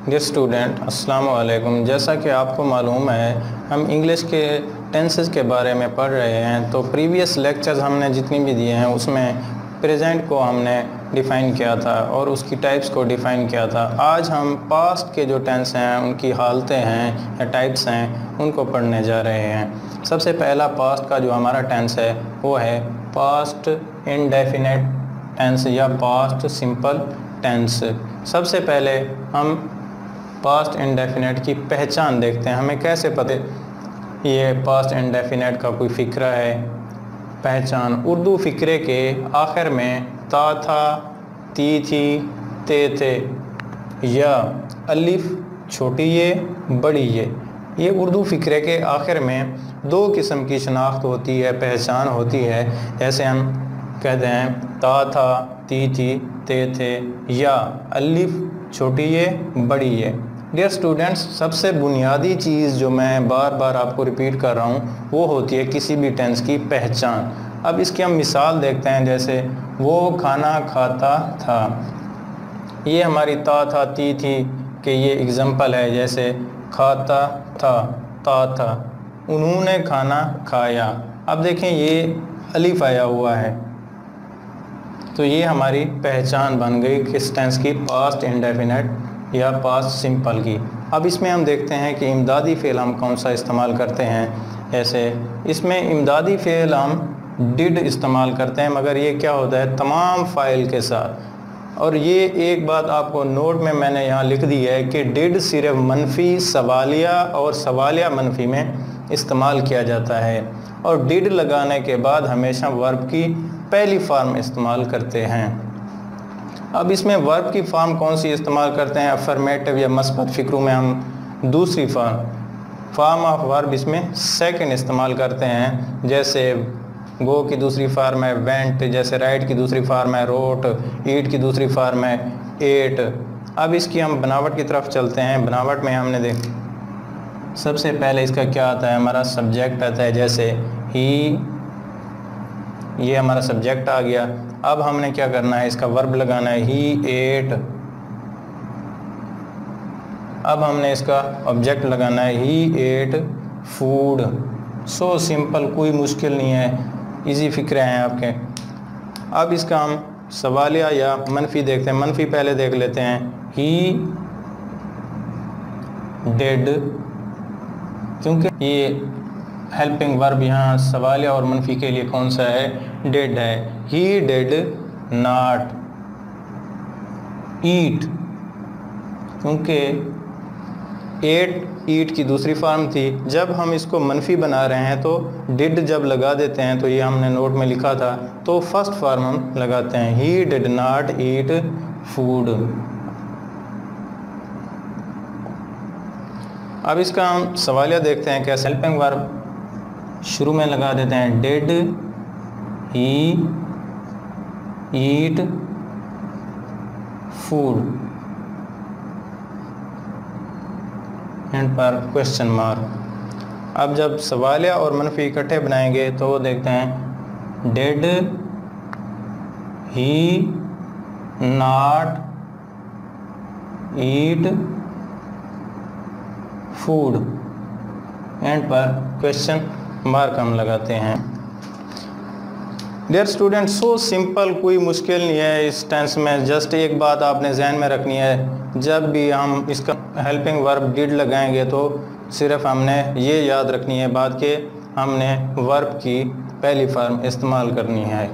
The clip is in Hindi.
डियर स्टूडेंट, अस्सलाम वालेकुम। जैसा कि आपको मालूम है, हम इंग्लिश के टेंसेस के बारे में पढ़ रहे हैं। तो प्रीवियस लेक्चर्स हमने जितनी भी दिए हैं उसमें प्रेजेंट को हमने डिफ़ाइन किया था और उसकी टाइप्स को डिफ़ाइन किया था। आज हम पास्ट के जो टेंस हैं, उनकी हालतें हैं या टाइप्स हैं, उनको पढ़ने जा रहे हैं। सबसे पहला पास्ट का जो हमारा टेंस है वो है पास्ट इंडेफिनिट टेंस या पास्ट सिंपल टेंस। सबसे पहले हम पास्ट इंडेफिनिट की पहचान देखते हैं। हमें कैसे पता ये पास्ट इंडेफिनिट का कोई फ़िक्रा है? पहचान, उर्दू फ़िक्रे के आखिर में ता था, ती थी, ते थे या अलिफ छोटी ये बड़ी ये उर्दू फ़िक्रे के आखिर में दो किस्म की शनाख्त होती है, पहचान होती है। जैसे हम कहते हैं ता था, ती थी, ते थे या अलिफ छोटी ये बड़ी ये। डियर स्टूडेंट्स, सबसे बुनियादी चीज़ जो मैं बार बार आपको रिपीट कर रहा हूँ वो होती है किसी भी टेंस की पहचान। अब इसकी हम मिसाल देखते हैं। जैसे वो खाना खाता था, ये हमारी ता था, ती थी कि ये एग्ज़ाम्पल है। जैसे खाता था, ता था। उन्होंने खाना खाया, अब देखें ये अलिफ आया हुआ है, तो ये हमारी पहचान बन गई किस टेंस की? पास्ट इंडेफिनिट या पास्ट सिंपल की। अब इसमें हम देखते हैं कि इमदादी फ़ेल हम कौन सा इस्तेमाल करते हैं। ऐसे इसमें इमदादी फ़ेल हम डिड इस्तेमाल करते हैं, मगर ये क्या होता है तमाम फ़ाइल के साथ। और ये एक बात आपको नोट में मैंने यहाँ लिख दी है कि डिड सिर्फ मनफी सवालिया और सवालिया मनफी में इस्तेमाल किया जाता है, और डिड लगाने के बाद हमेशा वर्ब की पहली फॉर्म इस्तेमाल करते हैं। अब इसमें वर्ब की फॉर्म कौन सी इस्तेमाल करते हैं? अफर्मेटिव या मस्बत फ़िक्रों में हम दूसरी फॉर्म ऑफ वर्ब इसमें सेकंड इस्तेमाल करते हैं। जैसे गो की दूसरी फॉर्म है वेंट, जैसे राइट की दूसरी फॉर्म है रोट, ईट की दूसरी फॉर्म है एट। अब इसकी हम बनावट की तरफ चलते हैं। बनावट में हमने सबसे पहले इसका क्या आता है? हमारा सब्जेक्ट आता है। जैसे ही, ये हमारा सब्जेक्ट आ गया। अब हमने क्या करना है? इसका वर्ब लगाना है, ही एट। अब हमने इसका ऑब्जेक्ट लगाना है, ही एट फूड। सो सिंपल, कोई मुश्किल नहीं है, इजी फिक्रे हैं आपके। अब इसका हम सवालिया या मनफी देखते हैं। मनफी पहले देख लेते हैं, ही डेड, क्योंकि ये हेल्पिंग वर्ब यहाँ सवालिया और मनफी के लिए कौन सा है? डेड है। ही डेड नॉट ईट, क्योंकि ईट की दूसरी फॉर्म थी। जब हम इसको मनफी बना रहे हैं तो डिड जब लगा देते हैं, तो ये हमने नोट में लिखा था, तो फर्स्ट फॉर्म हम लगाते हैं, he did not eat food. अब इसका हम सवालिया देखते हैं कैसे। हेल्पिंग वर्ब शुरू में लगा देते हैं, did he eat food, and पर क्वेश्चन मार्क। अब जब सवालिया और मनफी इकट्ठे बनाएंगे तो देखते हैं, did he not eat food, and पर क्वेश्चन मार्क हम लगाते हैं। डियर स्टूडेंट, सो सिंपल, कोई मुश्किल नहीं है इस टेंस में। जस्ट एक बात आपने जहन में रखनी है, जब भी हम इसका हेल्पिंग वर्ब डिड लगाएंगे तो सिर्फ हमने ये याद रखनी है बात कि हमने वर्ब की पहली फॉर्म इस्तेमाल करनी है।